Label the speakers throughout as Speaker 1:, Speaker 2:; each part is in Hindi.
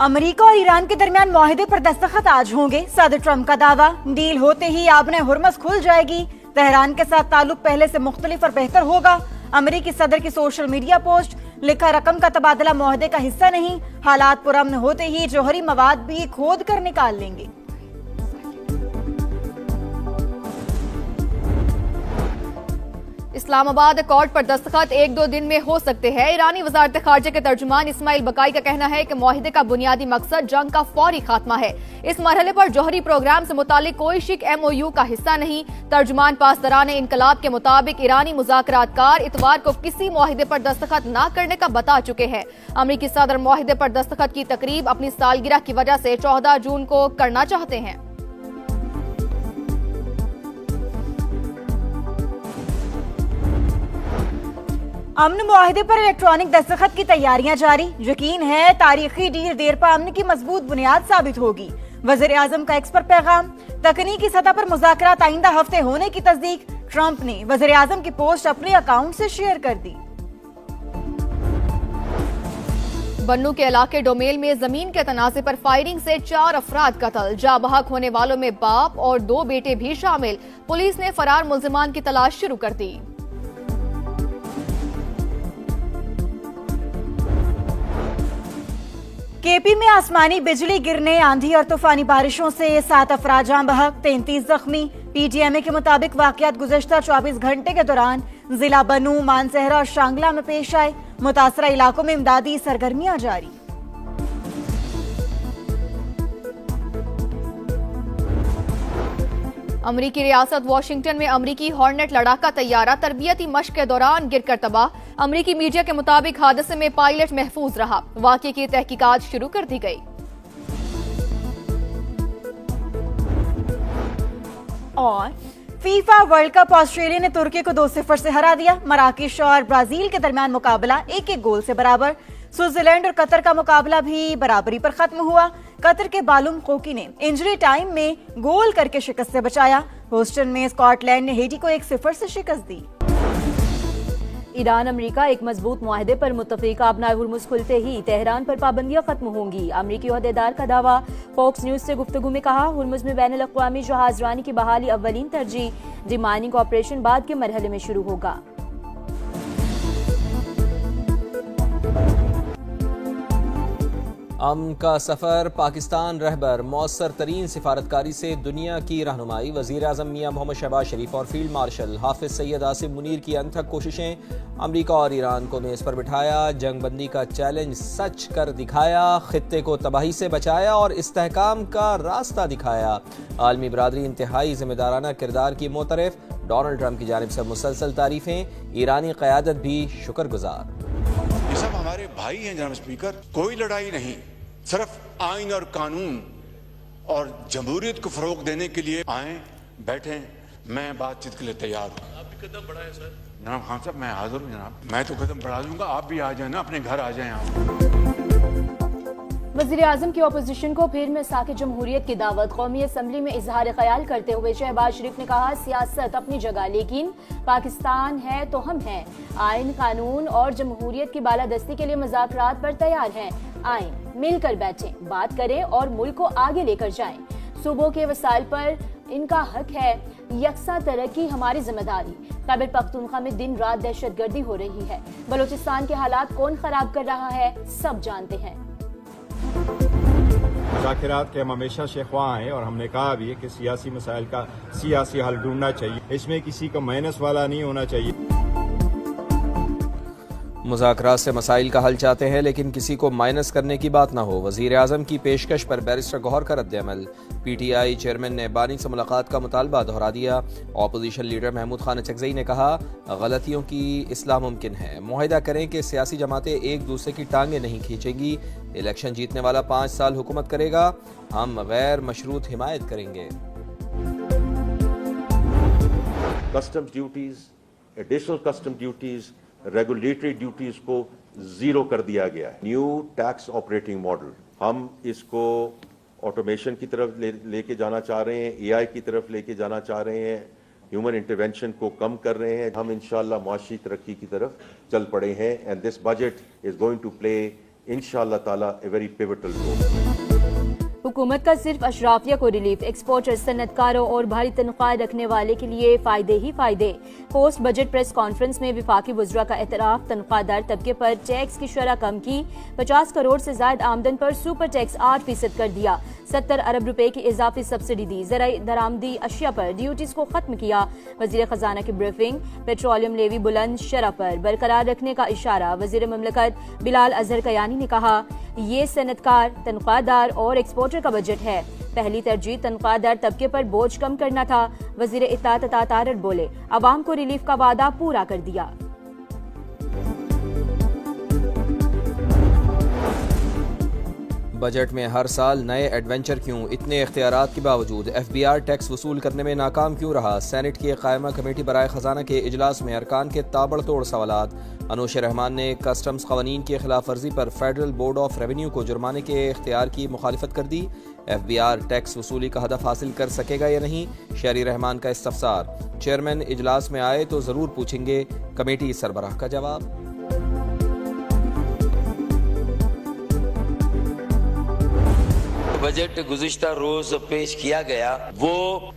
Speaker 1: अमेरिका और ईरान के दरमियान मुआहदे पर दस्तखत आज होंगे। सदर ट्रंप का दावा, डील होते ही आबने हुर्मस खुल जाएगी। तेहरान के साथ ताल्लुक पहले से मुख्तलिफ और बेहतर होगा। अमेरिकी सदर की सोशल मीडिया पोस्ट, लिखा रकम का तबादला मुआहदे का हिस्सा नहीं, हालात पुरअमन होते ही जौहरी मवाद भी खोद कर निकाल लेंगे।
Speaker 2: इस्लामाबाद अकॉर्ड पर दस्तखत 1-2 दिन में हो सकते हैं। ईरानी वजारत खारजा के तर्जुमान इस्माइल बकाई का कहना है कि मुआहिदे का बुनियादी मकसद जंग का फौरी खात्मा है। इस मरहले पर जौहरी प्रोग्राम से मुतालिक कोई शिक MOU का हिस्सा नहीं। तर्जुमान पासदारान इनकलाब के मुताबिक ईरानी मुज़ाकरातकार इतवार को किसी मुआहिदे पर दस्तखत न करने का बता चुके हैं। अमरीकी सदर मुआहिदे पर दस्तखत की तकरीब अपनी सालगिरह की वजह से 14 जून को करना चाहते हैं।
Speaker 1: अमन मुआहिदे पर इलेक्ट्रॉनिक दस्तखत की तैयारियां जारी। यकीन है तारीखी डील देर पर अमन की मजबूत बुनियाद साबित होगी। वज़ीर आज़म का एक्स पर पैगाम, तकनीकी सतह पर मुज़ाकरात आइंदा हफ्ते होने की तस्दीक। ट्रंप ने वज़ीर आज़म की पोस्ट अपने अकाउंट से शेयर कर दी।
Speaker 2: बन्नू के इलाके डोमेल में जमीन के तनाज़े पर फायरिंग से 4 अफराद कत्ल। जाबहक होने वालों में बाप और 2 बेटे भी शामिल। पुलिस ने फरार मुल्जिमान की तलाश शुरू कर दी।
Speaker 1: केपी में आसमानी बिजली गिरने, आंधी और तूफानी बारिशों से 7 अफराद जान बहक, 33 जख्मी। PTMA के मुताबिक वाकयात गुज़श्ता 24 घंटे के दौरान जिला बन्नू, मानसहरा और शांगला में पेश आए। मुतासरा इलाकों में इमदादी सरगर्मियां जारी।
Speaker 2: अमरीकी रियासत वाशिंगटन में अमरीकी हॉर्नेट लड़ाका तैयारा तरबियती मश्क के दौरान गिरकर तबाह। अमरीकी मीडिया के मुताबिक हादसे में पायलट महफूज रहा। वाक़े की तहकीकात शुरू कर दी गई।
Speaker 1: और फीफा वर्ल्ड कप, ऑस्ट्रेलिया ने तुर्की को 2-0 से हरा दिया। मराकेश और ब्राजील के दरमियान मुकाबला 1-1 गोल से बराबर। स्विट्जरलैंड और कतर का मुकाबला भी बराबरी पर खत्म हुआ। कतर के बालुम कोकी ने इंजरी टाइम में गोल करके शिकस्त से बचाया। ह्यूस्टन में स्कॉटलैंड ने हेटी को 1-0 से शिकस्त दी।
Speaker 3: ईरान अमेरिका एक मजबूत मुआहदे पर मुत्तफिक। आबनाए हुर्मुज़ खुलते ही तेहरान पर पाबंदियां खत्म होंगी। अमरीकी ओहदेदार का दावा। फॉक्स न्यूज से गुफ्तगू में कहा, हुर्मुज़ में बैनुल अक़वामी जहाज़रानी की बहाली अव्वलीन तरजीह। डिमाइनिंग ऑपरेशन बाद के मरहले में शुरू होगा।
Speaker 4: अमन का सफर, पाकिस्तान रहबर मौसर तरीन सिफारतकारी से दुनिया की रहनुमाई। वज़ीर आज़म मियां मोहम्मद शहबाज शरीफ और फील्ड मार्शल हाफिज सैयद आसिम मुनीर की अनथक कोशिशें। अमरीका और ईरान को मेज़ पर बिठाया, जंग बंदी का चैलेंज सच कर दिखाया, खित्ते को तबाही से बचाया और इस्तेहकाम का रास्ता दिखाया। आलमी बरादरी इंतहाई जिम्मेदाराना किरदार की मोतरफ। डोनाल्ड ट्रंप की जानिब से मुसलसल तारीफें, ईरानी क़यादत भी शुक्रगुजार।
Speaker 5: ये सब हमारे भाई हैं जनाब स्पीकर। कोई लड़ाई नहीं, सिर्फ आइन और कानून और जमहूरियत को फरोग देने के लिए आए, बैठे। मैं बातचीत के लिए तैयार हूँ। आप भी कदम बढ़ाएं सर। जनाब खान साहब, मैं हाजिर हूँ जनाब। मैं तो कदम बढ़ा दूंगा, आप भी आ जाए ना, अपने घर आ जाए आप।
Speaker 3: वज़ीर आज़म की अपोजिशन को फिर मिसाक़े जमहूरियत की दावत। कौमी असम्बली में इजहार ख्याल करते हुए शहबाज शरीफ ने कहा, सियासत अपनी जगह, लेकिन पाकिस्तान है तो हम हैं। आइन, कानून और जमहूरियत की बालादस्ती के लिए मुज़ाकरात पर तैयार हैं। आए, मिलकर बैठें, बात करें और मुल्क को आगे लेकर जाएं। सूबों के वसाइल पर इनका हक है, यकसा तरक्की हमारी जिम्मेदारी। खैबर पख्तूनख्वा में दिन रात दहशतगर्दी हो रही है। बलोचिस्तान के हालात कौन खराब कर रहा है, सब जानते हैं।
Speaker 6: मुज़ाकरात के हम हमेशा से ख्वाह हैं और हमने कहा भी है कि सियासी मसाइल का सियासी हल ढूंढना चाहिए। इसमें किसी को माइनस वाला नहीं होना चाहिए।
Speaker 4: मुज़ाकरात से मसाइल का हल चाहते हैं, लेकिन किसी को माइनस करने की बात ना हो। वज़ीर आज़म की पेशकश पर बैरिस्टर गौहर का रद्द-ए-अमल। PTI चेयरमैन ने बानी से मुलाकात का मुतालबा दोहरा दिया। अपोजिशन लीडर महमूद खान अचकज़ई ने कहा, गलतियों की इस्लाह मुमकिन है। मुआहिदा करें कि सियासी जमातें एक दूसरे की टांगें नहीं खींचेंगी। इलेक्शन जीतने वाला 5 साल हुकूमत करेगा, हम गैर मशरूत हिमायत करेंगे।
Speaker 7: Customs duties, additional custom duties, regulatory duties को जीरो कर दिया गया है। न्यू टैक्स ऑपरेटिंग मॉडल, हम इसको ऑटोमेशन की तरफ लेके जाना चाह रहे हैं, AI की तरफ लेके जाना चाह रहे हैं, ह्यूमन इंटरवेंशन को कम कर रहे हैं। हम इंशाल्लाह मुआशी तरक्की की तरफ चल पड़े हैं। And this budget is going to play इंशाल्लाह ताला ए वेरी पिवटल रोल।
Speaker 3: हुकूमत का सिर्फ अशराफिया को रिलीफ, एक्सपोर्टर, सन्नतकारों और भारी तनख्वाह रखने वाले के लिए फायदे ही फायदे। पोस्ट बजट प्रेस कॉन्फ्रेंस में विफाकी वज़रा का एतराफ, तनख्वाहदार तबके पर टैक्स की शरह कम की, 50 करोड़ से ज्यादा आमदन पर सुपर टैक्स 8% कर दिया, 70 अरब रुपए की इजाफी सब्सिडी दी, ज़राई दरामदी अशिया पर ड्यूटीज को खत्म किया। वजीर खजाना की ब्रीफिंग, पेट्रोलियम लेवी बुलंद शरह पर बरकरार रखने का इशारा। वजीर ममलकत बिलाल अजहर कयानी ने कहा, ये सनतकार, तनख्वाहदार और एक्सपोर्टर का बजट है। पहली तरजीह तनख्वाहदार तबके पर बोझ कम करना था। वजीर इत्ताअत अता तारड़ बोले, अवाम को रिलीफ का वादा पूरा कर दिया।
Speaker 4: बजट में हर साल नए एडवेंचर क्यों? इतने इख्तियारात के बावजूद FBR टैक्स वसूल करने में नाकाम क्यों रहा? सेनेट की कायमा कमेटी बराए खजाना के इजलास में अरकान के ताबड़तोड़ सवालात। अनूश रहमान ने कस्टम्स क़वानीन की खिलाफ वर्जी पर फेडरल बोर्ड ऑफ रेवेन्यू को जुर्माने के इख्तियार की मुखालिफत कर दी। FBR टैक्स वसूली का हदफ हासिल कर सकेगा या नहीं? शहरी रहमान का इस्तफसार। चेयरमैन इजलास में आए तो जरूर पूछेंगे, कमेटी सरबराह का जवाब।
Speaker 8: बजट गुज़िश्ता रोज पेश किया गया वो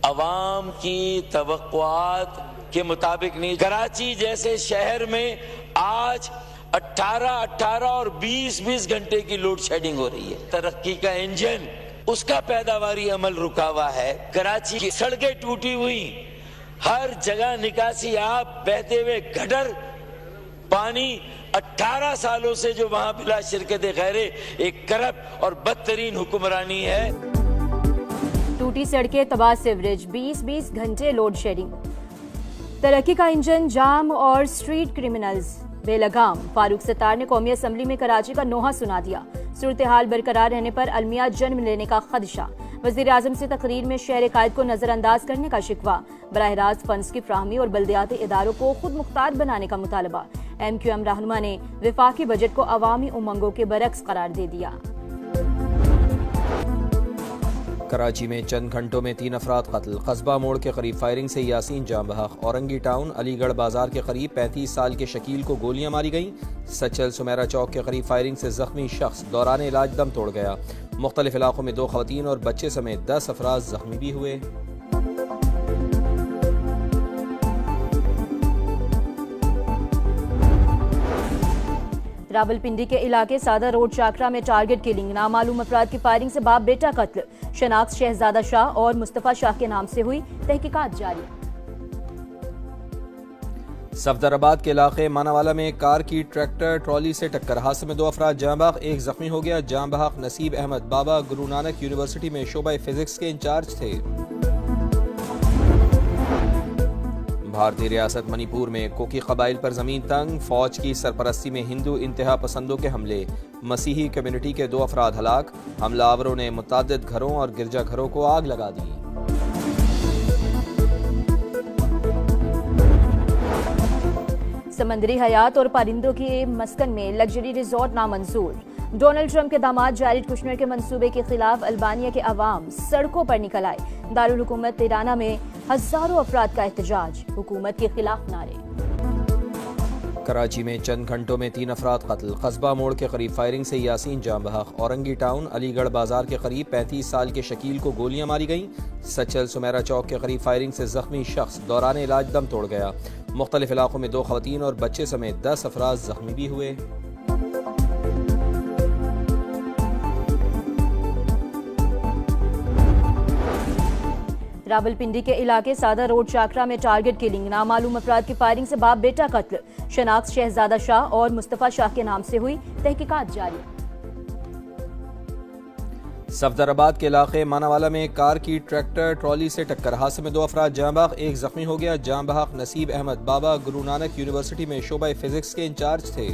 Speaker 8: अवाम की तवक्कुआत के मुताबिक नहीं। कराची जैसे शहर में आज 18 और 20 घंटे की लोड शेडिंग हो रही है। तरक्की का इंजन, उसका पैदावारी अमल रुका हुआ है। कराची की सड़कें टूटी हुई, हर जगह निकासी आप बहते हुए गटर पानी। 18 सालों से जो वहां बिला शिरकत गैरे एक करप्ट और बदतरीन हुक्मरानी है।
Speaker 3: टूटी सड़कें, तबाह सीवरेज, 20 घंटे लोड शेडिंग। तरक्की का इंजन जाम और स्ट्रीट क्रिमिनल्स बेलगाम। फारूक सत्तार ने कौमी असम्बली में कराची का नोहा सुना दिया। सूरत हाल बरकरार रहने पर अलमिया जन्म लेने का खदशा। वज़ीर आज़म से तकरीर में शहर कायद को नजरअंदाज करने का शिकवा। बराह रास्त फंड्स की फ्राहमी और बल्दियाती इदारों को खुद मुख्तार बनाने का मुतालबा। MQM रहनुमा ने विफाकी बजट को अवामी उमंगों के बरक्स करार दे दिया।
Speaker 4: कराची में चंद घंटों में 3 अफराद कत्ल। कस्बा मोड़ के करीब फायरिंग से यासीन जाम बहक। औरंगी टाउन अलीगढ़ बाजार के करीब 35 साल के शकील को गोलियां मारी गईं। सचल सुमेरा चौक के करीब फायरिंग से जख्मी शख्स दौरान इलाज दम तोड़ गया। मुख्तलिफ इलाकों में 2 खवातीन और बच्चे समेत 10 अफराद जख्मी भी हुए।
Speaker 3: रावलपिंडी के इलाके सादा रोड चाकरा में टारगेट किलिंग। नामालूम अफराद की फायरिंग से बाप बेटा कत्ल। शनाख्त शहजादा शाह और मुस्तफा शाह के नाम से हुई, तहकीकात जारी।
Speaker 4: सफदराबाद के इलाके मानावाला में कार की ट्रैक्टर ट्रॉली से टक्कर। हादसे में 2 अफराद जाँ बहक, 1 जख्मी हो गया। जाँ बहक नसीब अहमद बाबा गुरु नानक यूनिवर्सिटी में शोबा फिजिक्स के इंचार्ज थे। भारतीय रियासत मणिपुर में कोकी कबाइल पर जमीन तंग। फौज की सरपरस्ती में हिंदू इंतहा पसंदों के हमले। मसीही कम्युनिटी के 2 अफराद हलाक। हमलावरों ने मुतअद्दिद घरों और गिरजाघरों को आग लगा दी।
Speaker 3: समंदरी हयात और परिंदों के मस्कन में लग्जरी रिजॉर्ट नामंजूर। डोनाल्ड ट्रंप के दामाद जारिद कुशनर के मंसूबे के खिलाफ अल्बानिया के अवाम सड़कों पर निकल आए। दारुल हुकूमत तिराना में हजारों अफराद का एहतजाज, हुकूमत के खिलाफ नारे।
Speaker 4: कराची में चंद घंटों में 3 अफराद कत्ल। कस्बा मोड़ के करीब फायरिंग से यासीन जाम बहक। औरंगी टाउन अलीगढ़ बाजार के करीब 35 साल के शकील को गोलियां मारी गईं। सचल सुमेरा चौक के करीब फायरिंग से जख्मी शख्स दौरान इलाज दम तोड़ गया। मुख्तलिफ इलाकों में 2 खवातीन और बच्चे समेत 10 अफराद जख्मी भी हुए।
Speaker 3: रावलपिंडी के इलाके सादा रोड चाकरा में टारगेट किलिंग। नामालूम अफराद की फायरिंग से बाप बेटा कत्ल। शनाख्त शहजादा शाह और मुस्तफा शाह के नाम से हुई, तहकीकात जारी।
Speaker 4: सफदराबाद के इलाके मानावाला में कार की ट्रैक्टर ट्रॉली से टक्कर। हादसे में 2 अफराद जाँ बहक, 1 जख्मी हो गया। जाँ बहक नसीब अहमद बाबा गुरु नानक यूनिवर्सिटी में शोबा फिजिक्स के इंचार्ज थे।